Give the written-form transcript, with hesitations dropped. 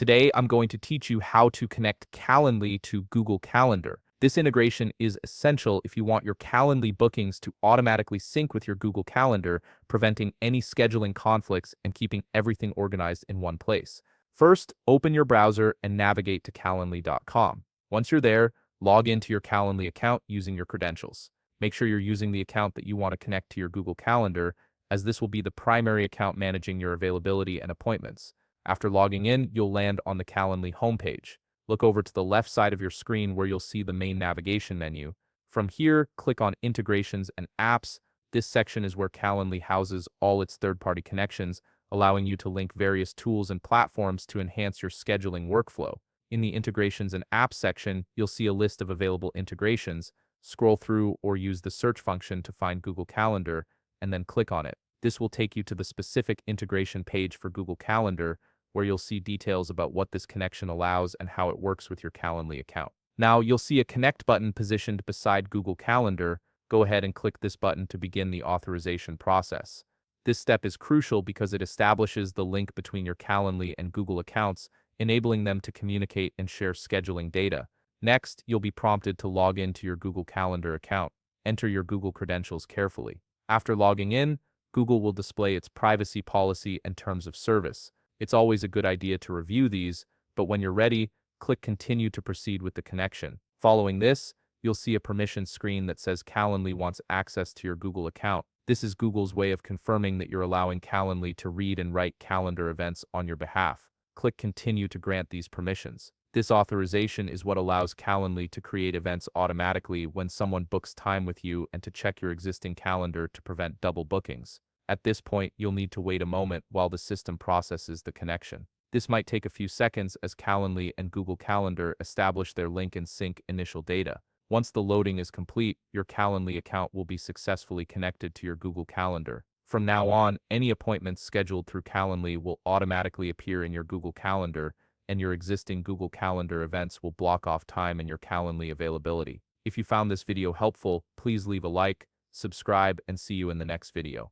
Today, I'm going to teach you how to connect Calendly to Google Calendar. This integration is essential if you want your Calendly bookings to automatically sync with your Google Calendar, preventing any scheduling conflicts and keeping everything organized in one place. First, open your browser and navigate to calendly.com. Once you're there, log into your Calendly account using your credentials. Make sure you're using the account that you want to connect to your Google Calendar, as this will be the primary account managing your availability and appointments. After logging in, you'll land on the Calendly homepage. Look over to the left side of your screen where you'll see the main navigation menu. From here, click on Integrations and Apps. This section is where Calendly houses all its third-party connections, allowing you to link various tools and platforms to enhance your scheduling workflow. In the Integrations and Apps section, you'll see a list of available integrations. Scroll through or use the search function to find Google Calendar, and then click on it. This will take you to the specific integration page for Google Calendar, where you'll see details about what this connection allows and how it works with your Calendly account. Now, you'll see a Connect button positioned beside Google Calendar. Go ahead and click this button to begin the authorization process. This step is crucial because it establishes the link between your Calendly and Google accounts, enabling them to communicate and share scheduling data. Next, you'll be prompted to log into your Google Calendar account. Enter your Google credentials carefully. After logging in, Google will display its privacy policy and terms of service. It's always a good idea to review these, but when you're ready, click Continue to proceed with the connection. Following this, you'll see a permission screen that says Calendly wants access to your Google account. This is Google's way of confirming that you're allowing Calendly to read and write calendar events on your behalf. Click Continue to grant these permissions. This authorization is what allows Calendly to create events automatically when someone books time with you and to check your existing calendar to prevent double bookings. At this point, you'll need to wait a moment while the system processes the connection. This might take a few seconds as Calendly and Google Calendar establish their link and sync initial data. Once the loading is complete, your Calendly account will be successfully connected to your Google Calendar. From now on, any appointments scheduled through Calendly will automatically appear in your Google Calendar, and your existing Google Calendar events will block off time in your Calendly availability. If you found this video helpful, please leave a like, subscribe, and see you in the next video.